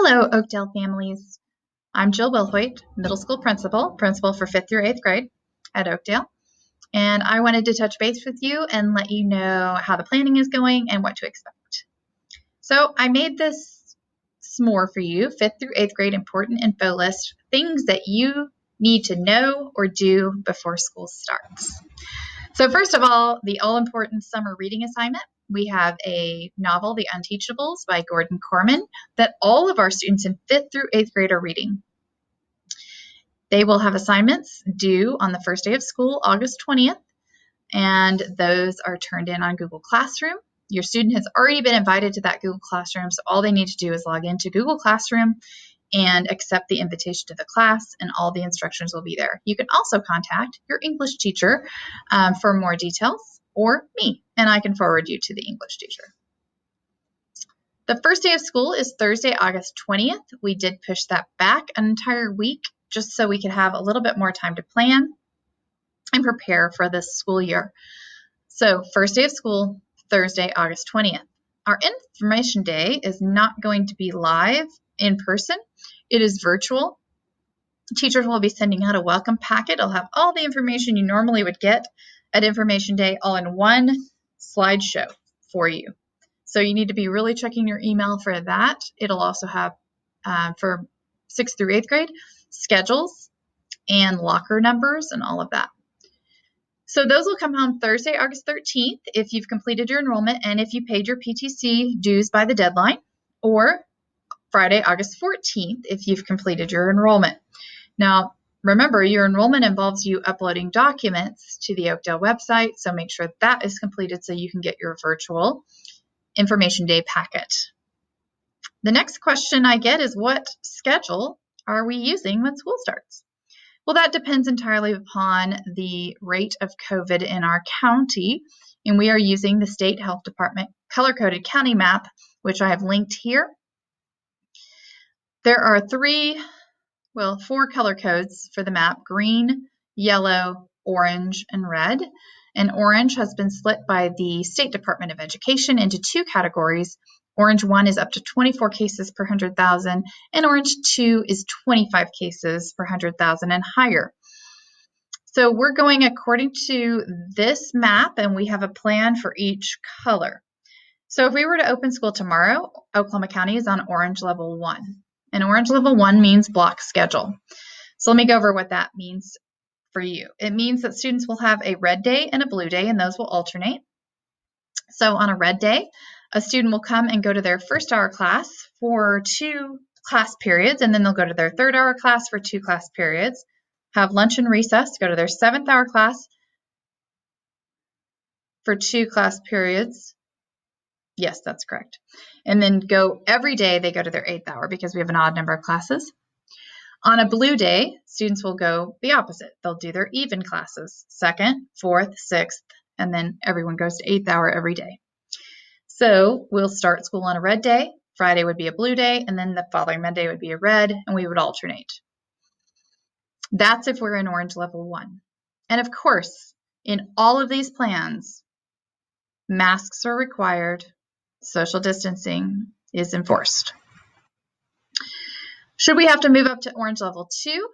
Hello, Oakdale families. I'm Jill Wilhoit, middle school principal for 5th through 8th grade at Oakdale. And I wanted to touch base with you and let you know how the planning is going and what to expect. So I made this s'more for you, 5th through 8th grade important info list, things that you need to know or do before school starts. So first of all, the all-important summer reading assignment. We have a novel, The Unteachables by Gordon Corman, that all of our students in 5th through 8th grade are reading. They will have assignments due on the first day of school, August 20th, and those are turned in on Google Classroom. Your student has already been invited to that Google Classroom, so all they need to do is log into Google Classroom and accept the invitation to the class, and all the instructions will be there. You can also contact your English teacher for more details, or me, and I can forward you to the English teacher. The first day of school is Thursday, August 20th. We did push that back an entire week just so we could have a little bit more time to plan and prepare for this school year. So first day of school, Thursday, August 20th. Our information day is not going to be live in person. It is virtual. Teachers will be sending out a welcome packet. It'll have all the information you normally would get at Information Day all in one slideshow for you. So you need to be really checking your email for that. It'll also have, for 6th through 8th grade, schedules and locker numbers and all of that. So those will come home Thursday, August 13th if you've completed your enrollment and if you paid your PTC dues by the deadline, or Friday, August 14th if you've completed your enrollment. Now, remember, your enrollment involves you uploading documents to the Oakdale website, so make sure that is completed so you can get your virtual Information Day packet. The next question I get is, what schedule are we using when school starts? Well, that depends entirely upon the rate of COVID in our county, and we are using the State Health Department color-coded county map, which I have linked here. There are four color codes for the map: green, yellow, orange, and red. And orange has been split by the State Department of Education into two categories. Orange 1 is up to 24 cases per 100,000, and Orange 2 is 25 cases per 100,000 and higher. So we're going according to this map, and we have a plan for each color. So if we were to open school tomorrow, Oklahoma County is on Orange Level 1. And Orange Level 1 means block schedule. So let me go over what that means for you. It means that students will have a red day and a blue day, and those will alternate. So on a red day, a student will come and go to their first hour class for 2 class periods, and then they'll go to their third hour class for 2 class periods, have lunch and recess, go to their 7th hour class for 2 class periods. Yes, that's correct. And then go every day, they go to their 8th hour because we have an odd number of classes. On a blue day, students will go the opposite. They'll do their even classes, 2nd, 4th, 6th, and then everyone goes to 8th hour every day. So we'll start school on a red day, Friday would be a blue day, and then the following Monday would be a red, and we would alternate. That's if we're in Orange Level 1. And of course, in all of these plans, masks are required, social distancing is enforced. Should we have to move up to Orange Level 2,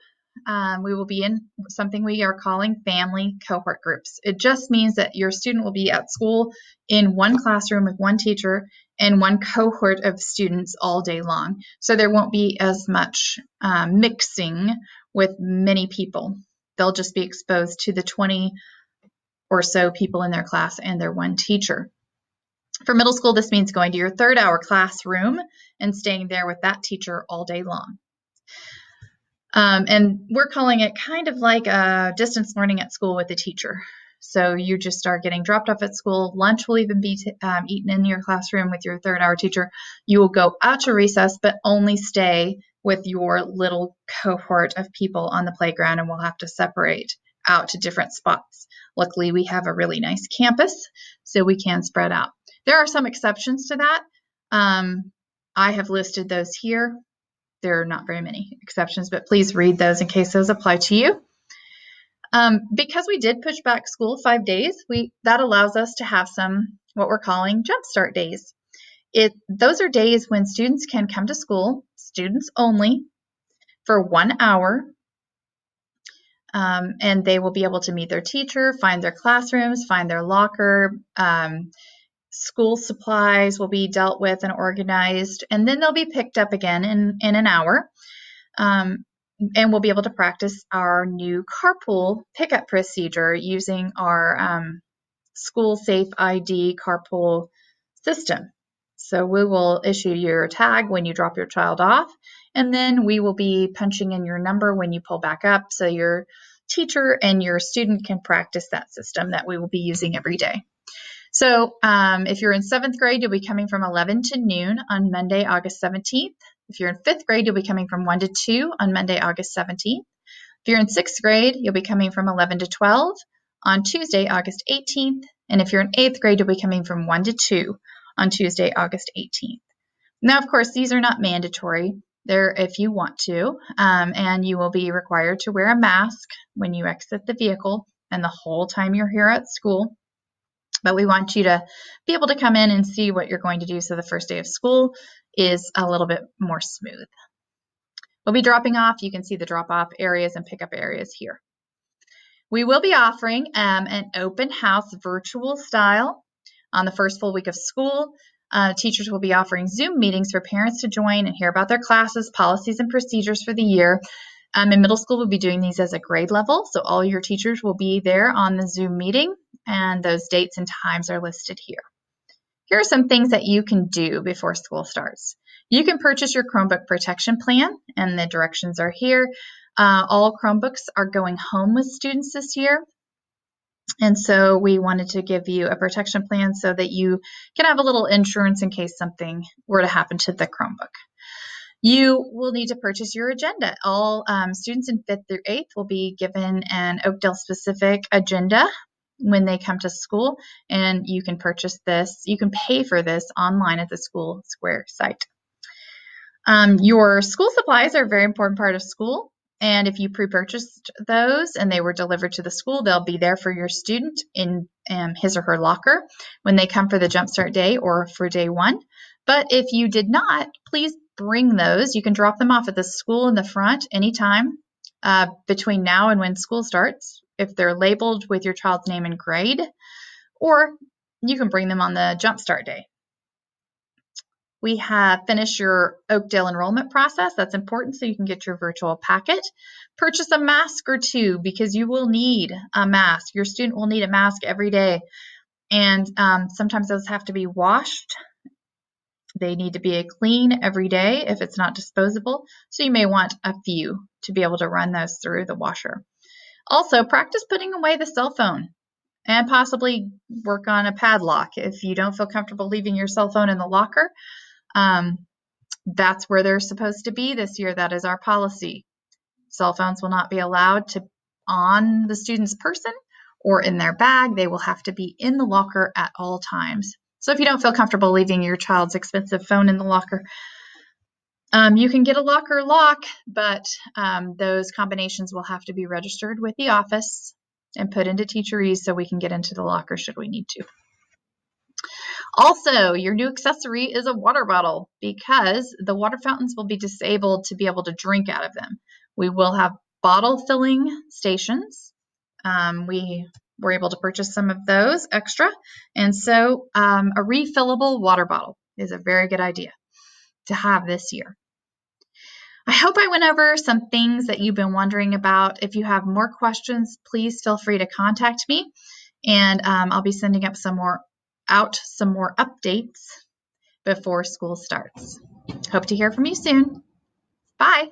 we will be in something we are calling family cohort groups. It just means that your student will be at school in one classroom with one teacher and one cohort of students all day long. So there won't be as much mixing with many people. They'll just be exposed to the 20 or so people in their class and their one teacher. For middle school, this means going to your 3rd hour classroom and staying there with that teacher all day long. And we're calling it kind of like a distance learning at school with a teacher. So you just are getting dropped off at school. Lunch will even be eaten in your classroom with your 3rd hour teacher. You will go out to recess, but only stay with your little cohort of people on the playground, and we'll have to separate out to different spots. Luckily, we have a really nice campus, so we can spread out. There are some exceptions to that. I have listed those here. There are not very many exceptions, but please read those in case those apply to you. Because we did push back school 5 days, that allows us to have some what we're calling jumpstart days. Those are days when students can come to school, students only for 1 hour. And they will be able to meet their teacher, find their classrooms, find their locker. School supplies will be dealt with and organized, and then they'll be picked up again in an hour. And we'll be able to practice our new carpool pickup procedure using our school safe ID carpool system. So we will issue your tag when you drop your child off, and then we will be punching in your number when you pull back up, so your teacher and your student can practice that system that we will be using every day. So if you're in 7th grade, you'll be coming from 11 to noon on Monday, August 17th. If you're in 5th grade, you'll be coming from 1 to 2 on Monday, August 17th. If you're in 6th grade, you'll be coming from 11 to 12 on Tuesday, August 18th. And if you're in 8th grade, you'll be coming from 1 to 2 on Tuesday, August 18th. Now, of course, these are not mandatory. They're if you want to, and you will be required to wear a mask when you exit the vehicle and the whole time you're here at school. But we want you to be able to come in and see what you're going to do so the first day of school is a little bit more smooth. We'll be dropping off. You can see the drop-off areas and pickup areas here. We will be offering an open house virtual style on the first full week of school. Teachers will be offering Zoom meetings for parents to join and hear about their classes, policies, and procedures for the year. In middle school, we'll be doing these as a grade level, so all your teachers will be there on the Zoom meeting, and those dates and times are listed here. Here are some things that you can do before school starts. You can purchase your Chromebook protection plan, and the directions are here. All Chromebooks are going home with students this year, and so we wanted to give you a protection plan so that you can have a little insurance in case something were to happen to the Chromebook. You will need to purchase your agenda. All students in 5th through 8th will be given an Oakdale-specific agenda when they come to school, and you can purchase this. You can pay for this online at the School Square site. Your school supplies are a very important part of school, and if you pre-purchased those and they were delivered to the school, they'll be there for your student in his or her locker when they come for the Jumpstart Day or for day 1. But if you did not, please bring those. You can drop them off at the school in the front anytime between now and when school starts, if they're labeled with your child's name and grade, or you can bring them on the Jumpstart Day. We have finished your Oakdale enrollment process. That's important so you can get your virtual packet. Purchase a mask or 2 because you will need a mask. Your student will need a mask every day, and sometimes those have to be washed. They need to be clean every day if it's not disposable, so you may want a few to be able to run those through the washer. Also, practice putting away the cell phone and possibly work on a padlock. If you don't feel comfortable leaving your cell phone in the locker, that's where they're supposed to be this year. That is our policy. Cell phones will not be allowed to on the student's person or in their bag. They will have to be in the locker at all times. So if you don't feel comfortable leaving your child's expensive phone in the locker, you can get a locker lock, but those combinations will have to be registered with the office and put into Teacherese so we can get into the locker should we need to. Also, your new accessory is a water bottle because the water fountains will be disabled to be able to drink out of them. We will have bottle filling stations. We were able to purchase some of those extra. And so a refillable water bottle is a very good idea to have this year. I hope I went over some things that you've been wondering about. If you have more questions, please feel free to contact me, and I'll be sending up some more updates before school starts. Hope to hear from you soon. Bye.